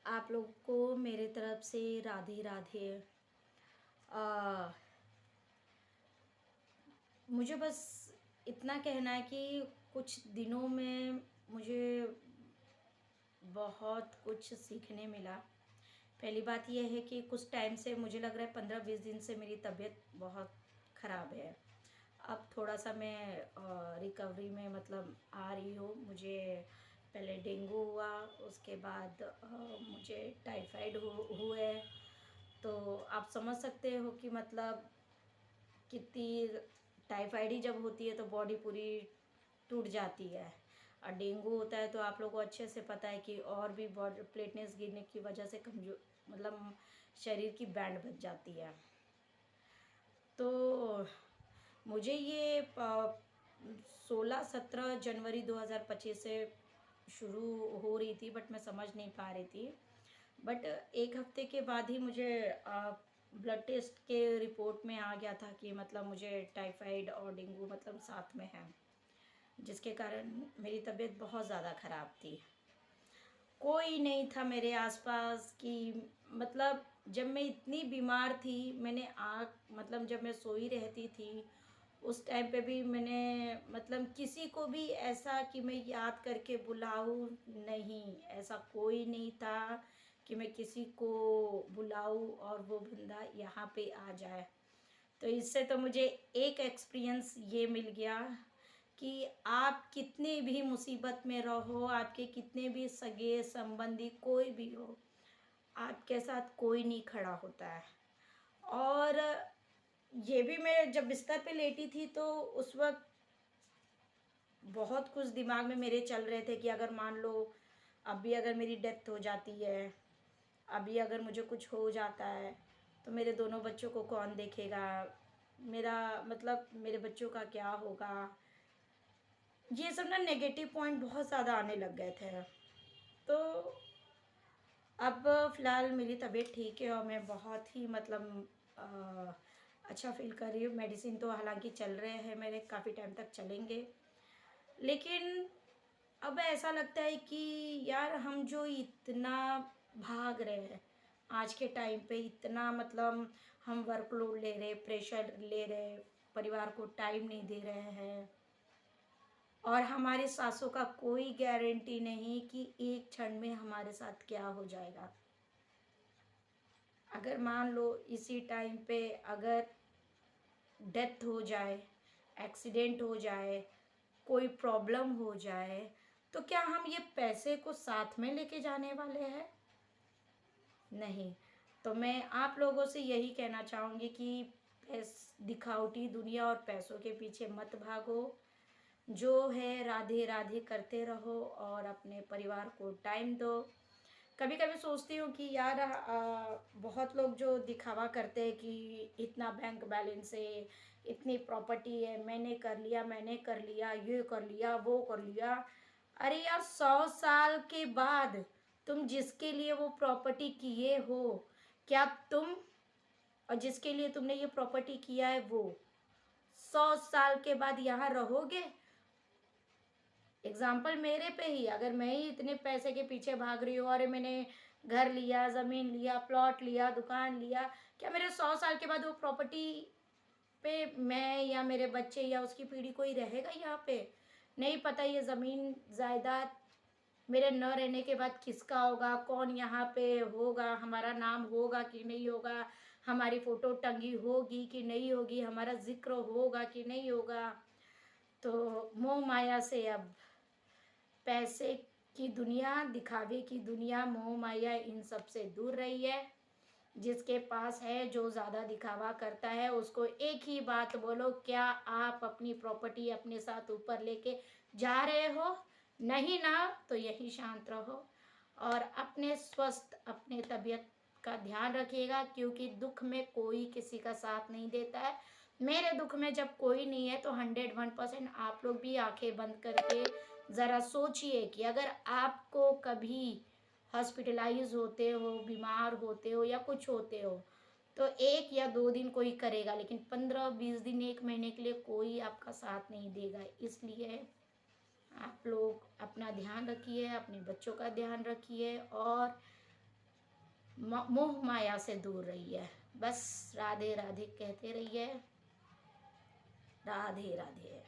आप लोग को मेरे तरफ से राधे राधे। अ, मुझे बस इतना कहना है कि कुछ दिनों में मुझे बहुत कुछ सीखने मिला। पहली बात ये है कि कुछ टाइम से मुझे लग रहा है 15-20 दिन से मेरी तबीयत बहुत ख़राब है। अब थोड़ा-सा मैं रिकवरी में मतलब आ रही हूँ। मुझे पहले डेंगू हुआ, उसके बाद मुझे टाइफाइड हुए। तो आप समझ सकते हो कि मतलब कितनी टाइफाइड ही जब होती है तो बॉडी पूरी टूट जाती है। और डेंगू होता है तो आप लोगों को अच्छे से पता है कि और भी बॉडी प्लेटलेट्स गिरने की वजह से कमजोर मतलब शरीर की बैंड बच जाती है। तो मुझे ये 16-17 जनवरी 2025 से शुरू हो रही थी, बट मैं समझ नहीं पा रही थी। बट एक हफ्ते के बाद ही मुझे ब्लड टेस्ट के रिपोर्ट में आ गया था कि मतलब मुझे टाइफाइड और डेंगू मतलब साथ में है, जिसके कारण मेरी तबीयत बहुत ज़्यादा ख़राब थी। कोई नहीं था मेरे आसपास कि मतलब जब मैं इतनी बीमार थी, मैंने आँख मतलब जब मैं सोई रहती थी, उस टाइम पे भी मैंने मतलब किसी को भी ऐसा कि मैं याद करके बुलाऊँ, नहीं, ऐसा कोई नहीं था कि मैं किसी को बुलाऊँ और वो बंदा यहाँ पे आ जाए। तो इससे तो मुझे एक एक्सपीरियंस ये मिल गया कि आप कितनी भी मुसीबत में रहो, आपके कितने भी सगे संबंधी कोई भी हो, आपके साथ कोई नहीं खड़ा होता है। और ये भी मैं जब बिस्तर पे लेटी थी तो उस वक़्त बहुत कुछ दिमाग में मेरे चल रहे थे कि अगर मान लो अभी अगर मेरी डेथ हो जाती है, अभी अगर मुझे कुछ हो जाता है, तो मेरे दोनों बच्चों को कौन देखेगा? मेरा मतलब मेरे बच्चों का क्या होगा? ये सब ना नेगेटिव पॉइंट बहुत ज़्यादा आने लग गए थे। तो अब फ़िलहाल मेरी तबीयत ठीक है और मैं बहुत ही मतलब अ, अच्छा फ़ील कर रही हूँ। मेडिसिन तो हालाँकि चल रहे हैं मेरे, काफ़ी टाइम तक चलेंगे। लेकिन अब ऐसा लगता है कि यार हम जो इतना भाग रहे हैं, आज के टाइम पे इतना मतलब हम वर्कलोड ले रहे, प्रेशर ले रहे, परिवार को टाइम नहीं दे रहे हैं। और हमारी साँसों का कोई गारंटी नहीं कि एक क्षण में हमारे साथ क्या हो जाएगा। अगर मान लो इसी टाइम पे अगर डेथ हो जाए, एक्सीडेंट हो जाए, कोई प्रॉब्लम हो जाए, तो क्या हम ये पैसे को साथ में लेके जाने वाले हैं? नहीं। तो मैं आप लोगों से यही कहना चाहूँगी कि दिखावटी दुनिया और पैसों के पीछे मत भागो। जो है राधे राधे करते रहो और अपने परिवार को टाइम दो। कभी कभी सोचती हूँ कि यार बहुत लोग जो दिखावा करते हैं कि इतना बैंक बैलेंस है, इतनी प्रॉपर्टी है, मैंने कर लिया, ये कर लिया, वो कर लिया। अरे यार 100 साल के बाद तुम जिसके लिए वो प्रॉपर्टी किए हो, क्या तुम और जिसके लिए तुमने ये प्रॉपर्टी किया है वो 100 साल के बाद यहाँ रहोगे? एग्जाम्पल मेरे पे ही, अगर मैं ही इतने पैसे के पीछे भाग रही हूँ और मैंने घर लिया, ज़मीन लिया, प्लॉट लिया, दुकान लिया, क्या मेरे 100 साल के बाद वो प्रॉपर्टी पे मैं या मेरे बच्चे या उसकी पीढ़ी कोई रहेगा यहाँ पे? नहीं पता ये ज़मीन जायदाद मेरे न रहने के बाद किसका होगा, कौन यहाँ पे होगा, हमारा नाम होगा कि नहीं होगा, हमारी फ़ोटो टंगी होगी कि नहीं होगी, हमारा ज़िक्र होगा कि नहीं होगा। तो मोह माया से अब पैसे की दुनिया, दिखावे की दुनिया, मोह माया इन सब से दूर रहिए। जिसके पास है, जो ज़्यादा दिखावा करता है, उसको एक ही बात बोलो, क्या आप अपनी प्रॉपर्टी अपने साथ ऊपर लेके जा रहे हो? नहीं ना, तो यही शांत रहो और अपने स्वस्थ अपने तबीयत का ध्यान रखिएगा, क्योंकि दुख में कोई किसी का साथ नहीं देता है। मेरे दुख में जब कोई नहीं है तो 101% आप लोग भी आंखें बंद करके ज़रा सोचिए कि अगर आपको कभी हॉस्पिटलाइज होते हो, बीमार होते हो या कुछ होते हो, तो 1 या 2 दिन कोई करेगा, लेकिन 15-20 दिन, 1 महीने के लिए कोई आपका साथ नहीं देगा। इसलिए आप लोग अपना ध्यान रखिए, अपने बच्चों का ध्यान रखिए और मोह माया से दूर रहिए। बस राधे राधे कहते रहिए। राधे राधे।